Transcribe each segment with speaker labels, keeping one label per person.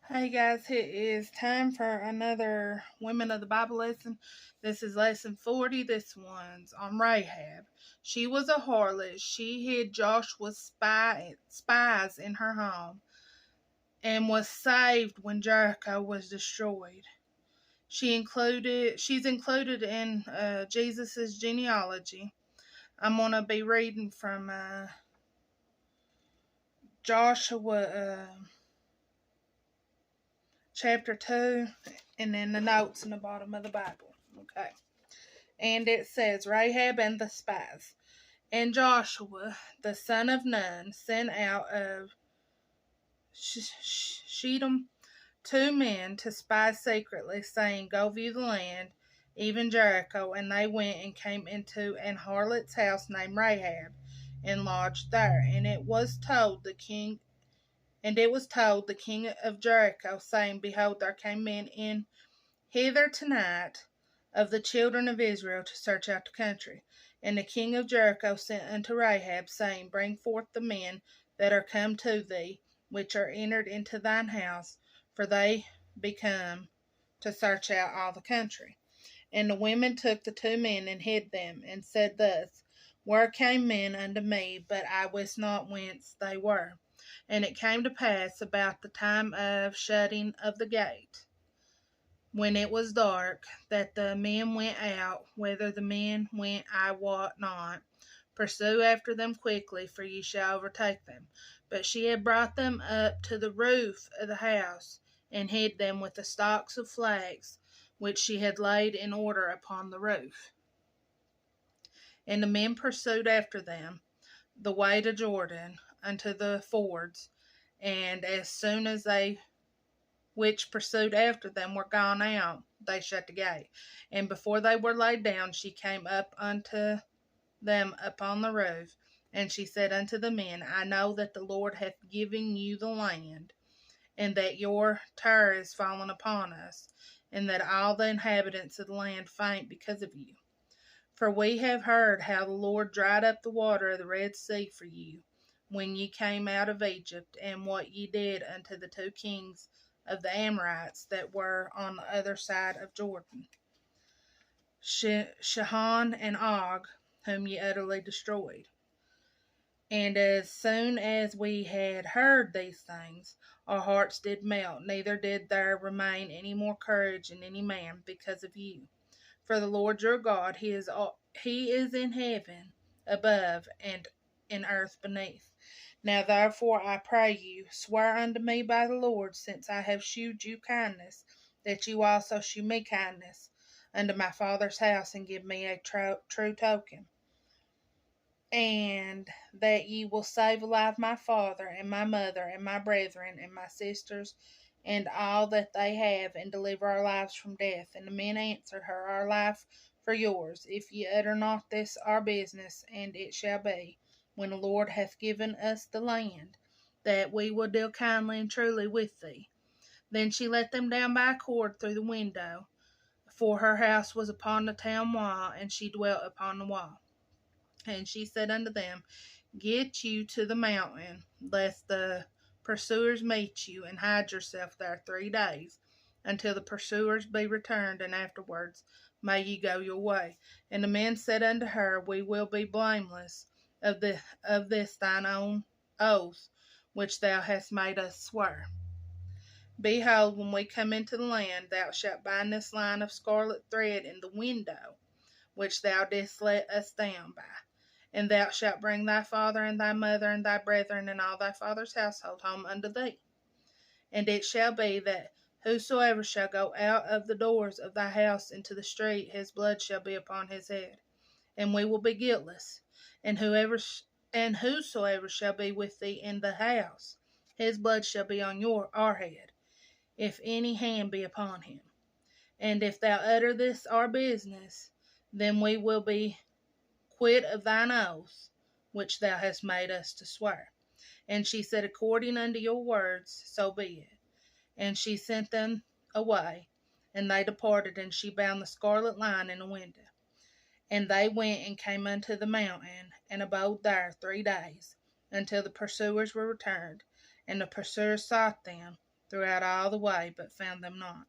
Speaker 1: Hey guys, it is time for another Women of the Bible lesson. This is lesson 40. This one's on Rahab. She was a harlot. She hid Joshua's spies in her home and was saved when Jericho was destroyed. She's included in Jesus's genealogy. I'm going to be reading from Joshua chapter 2 and then the notes in the bottom of the Bible. Okay. And it says, Rahab and the spies. And Joshua, the son of Nun, sent out of Shittim 2 men to spy secretly, saying, Go view the land, even Jericho. And they went and came into an harlot's house named Rahab, and lodged there. And it was told the king of Jericho, saying, Behold, there came men in hither tonight of the children of Israel to search out the country. And the king of Jericho sent unto Rahab, saying, Bring forth the men that are come to thee, which are entered into thine house, for they be come to search out all the country. And the women took the 2 men and hid them, and said thus, Where came men unto me, but I wist not whence they were. And it came to pass about the time of shutting of the gate, when it was dark, that the men went out. Whither the men went I wot not. Pursue after them quickly, for ye shall overtake them. But she had brought them up to the roof of the house, and hid them with the stalks of flax, which she had laid in order upon the roof. And the men pursued after them the way to Jordan, unto the fords, and as soon as they which pursued after them were gone out, they shut the gate. And before they were laid down, she came up unto them upon the roof, and she said unto the men, I know that the Lord hath given you the land, and that your terror is fallen upon us, and that all the inhabitants of the land faint because of you. For we have heard how the Lord dried up the water of the Red Sea for you, when ye came out of Egypt, and what ye did unto the 2 kings of the Amorites that were on the other side of Jordan, Sihon and Og, whom ye utterly destroyed. And as soon as we had heard these things, our hearts did melt, neither did there remain any more courage in any man because of you. For the Lord your God, he is in heaven above and in earth beneath. Now therefore I pray you, swear unto me by the Lord, since I have shewed you kindness, that you also shew me kindness unto my father's house, and give me a true token, and that ye will save alive my father and my mother and my brethren and my sisters and all that they have, and deliver our lives from death. And the men answered her, Our life for yours, if ye utter not this our business. And it shall be, when the Lord hath given us the land, that we will deal kindly and truly with thee. Then she let them down by a cord through the window, for her house was upon the town wall, and she dwelt upon the wall. And she said unto them, Get you to the mountain, lest the pursuers meet you, and hide yourself there 3 days, until the pursuers be returned, and afterwards may ye go your way. And the men said unto her, We will be blameless of this thine own oath, which thou hast made us swear. Behold, when we come into the land, thou shalt bind this line of scarlet thread in the window, which thou didst let us down by. And thou shalt bring thy father and thy mother and thy brethren and all thy father's household home unto thee. And it shall be that whosoever shall go out of the doors of thy house into the street, his blood shall be upon his head, and we will be guiltless. And whosoever shall be with thee in the house, his blood shall be on our head, if any hand be upon him. And if thou utter this our business, then we will be quit of thine oath, which thou hast made us to swear. And she said, According unto your words, so be it. And she sent them away, and they departed, and she bound the scarlet line in the window. And they went and came unto the mountain, and abode there 3 days, until the pursuers were returned. And the pursuers sought them, throughout all the way, but found them not.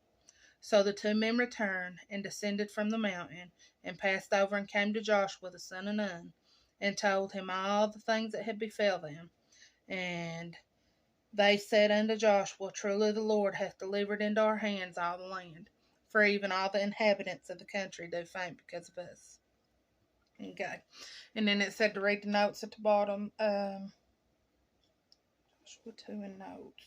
Speaker 1: So the two men returned and descended from the mountain, and passed over and came to Joshua the son of Nun, and told him all the things that had befell them. And they said unto Joshua, Truly the Lord hath delivered into our hands all the land, for even all the inhabitants of the country do faint because of us. Okay. And then it said to read the notes at the bottom. Joshua 2 in notes.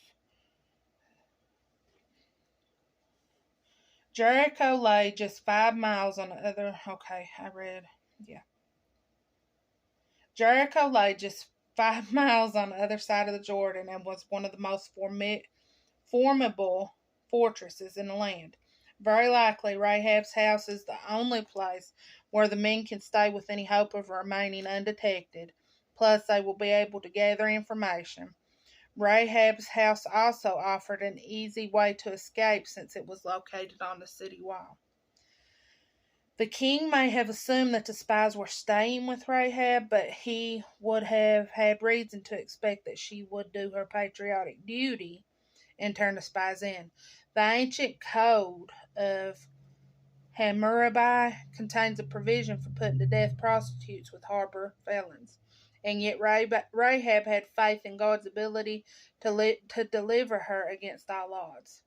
Speaker 1: Jericho lay just 5 miles on the other. Okay, I read. Yeah. Jericho lay just 5 miles on the other side of the Jordan and was one of the most formidable fortresses in the land. Very likely, Rahab's house is the only place where the men can stay with any hope of remaining undetected. Plus, they will be able to gather information. Rahab's house also offered an easy way to escape since it was located on the city wall. The king may have assumed that the spies were staying with Rahab, but he would have had reason to expect that she would do her patriotic duty and turn the spies in. The ancient code of Hammurabi contains a provision for putting to death prostitutes with harbor felons. And yet Rahab had faith in God's ability to deliver her against all odds.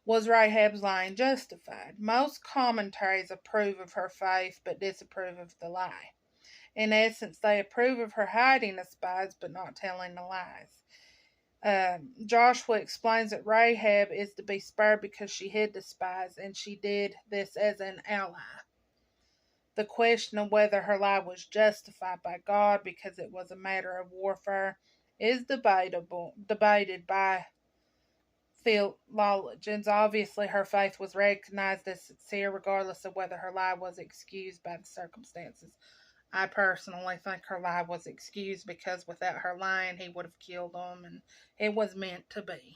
Speaker 1: Was Rahab's lying justified? Most commentaries approve of her faith but disapprove of the lie. In essence, they approve of her hiding the spies but not telling the lies. Joshua explains that Rahab is to be spared because she hid the spies, and she did this as an ally. The question of whether her lie was justified by God because it was a matter of warfare is debated by theologians. Obviously, her faith was recognized as sincere regardless of whether her lie was excused by the circumstances. I personally think her lie was excused because without her lying, he would have killed them, and it was meant to be.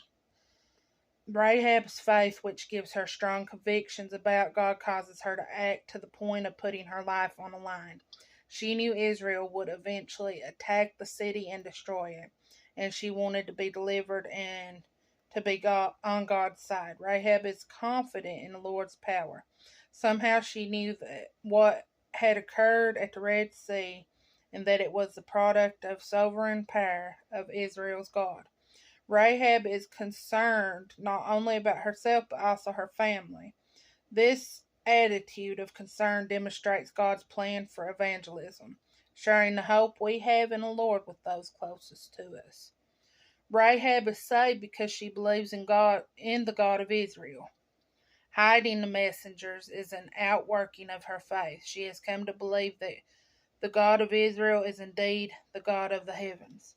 Speaker 1: Rahab's faith, which gives her strong convictions about God, causes her to act to the point of putting her life on the line. She knew Israel would eventually attack the city and destroy it, and she wanted to be delivered and to be on God's side. Rahab is confident in the Lord's power. Somehow she knew that what had occurred at the Red Sea, and that it was the product of sovereign power of Israel's God. Rahab is concerned not only about herself but also her family. This attitude of concern demonstrates God's plan for evangelism, sharing the hope we have in the Lord with those closest to us. Rahab is saved because she believes in God, in the God of Israel. Hiding the messengers is an outworking of her faith. She has come to believe that the God of Israel is indeed the God of the heavens.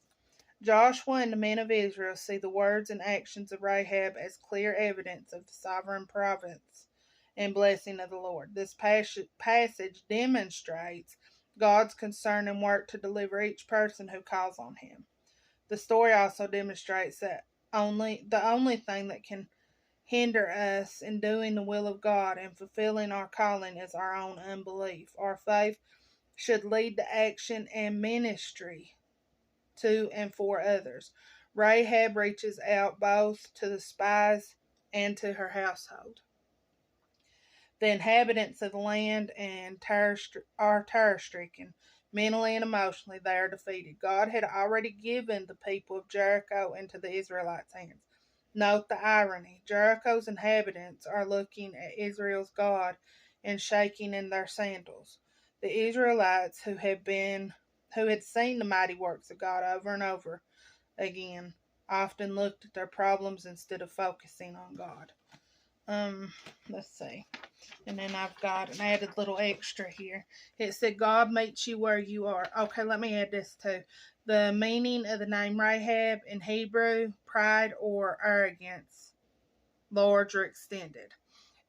Speaker 1: Joshua and the men of Israel see the words and actions of Rahab as clear evidence of the sovereign providence and blessing of the Lord. This passage demonstrates God's concern and work to deliver each person who calls on him. The story also demonstrates that the only thing that can hinder us in doing the will of God and fulfilling our calling is our own unbelief. Our faith should lead to action and ministry to and for others. Rahab reaches out both to the spies and to her household. The inhabitants of the land are terror-stricken. Mentally and emotionally, they are defeated. God had already given the people of Jericho into the Israelites' hands. Note the irony. Jericho's inhabitants are looking at Israel's God and shaking in their sandals. The Israelites who had seen the mighty works of God over and over again often looked at their problems instead of focusing on God. Let's see. And then I've got an added little extra here. It said, God meets you where you are. Okay, let me add this too. The meaning of the name Rahab in Hebrew, pride or arrogance, large or extended.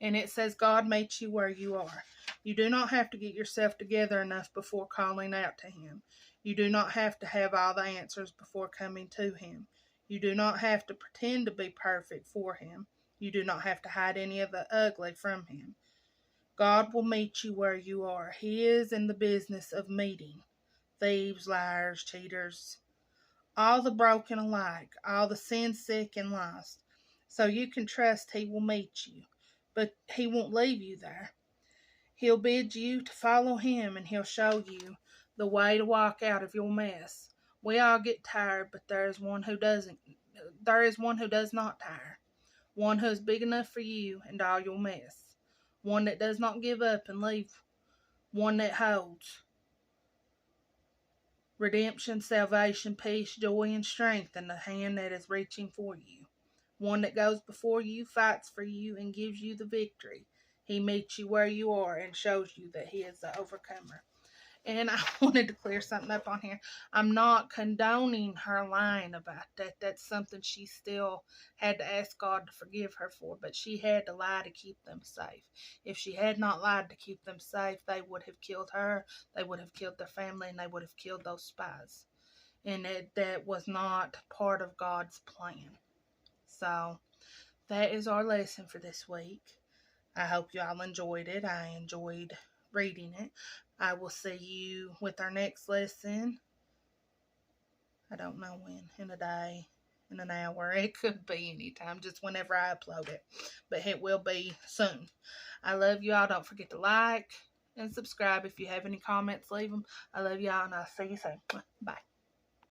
Speaker 1: And it says, God meets you where you are. You do not have to get yourself together enough before calling out to him. You do not have to have all the answers before coming to him. You do not have to pretend to be perfect for him. You do not have to hide any of the ugly from him. God will meet you where you are. He is in the business of meeting thieves, liars, cheaters, all the broken alike, all the sin sick and lost. So you can trust He will meet you, but He won't leave you there. He'll bid you to follow Him, and He'll show you the way to walk out of your mess. We all get tired, but there is one who doesn't. There is one who does not tire. One who is big enough for you and all your mess. One that does not give up and leave. One that holds redemption, salvation, peace, joy, and strength in the hand that is reaching for you. One that goes before you, fights for you, and gives you the victory. He meets you where you are and shows you that He is the overcomer. And I wanted to clear something up on here. I'm not condoning her lying about that. That's something she still had to ask God to forgive her for. But she had to lie to keep them safe. If she had not lied to keep them safe, they would have killed her, they would have killed their family, and they would have killed those spies. And that was not part of God's plan. So that is our lesson for this week. I hope you all enjoyed it. I enjoyed reading it. I will see you with our next lesson. I don't know when, in a day, in an hour. It could be anytime, just whenever I upload it. But it will be soon. I love you all. Don't forget to like and subscribe. If you have any comments, leave them. I love y'all, and I'll see you soon. Bye.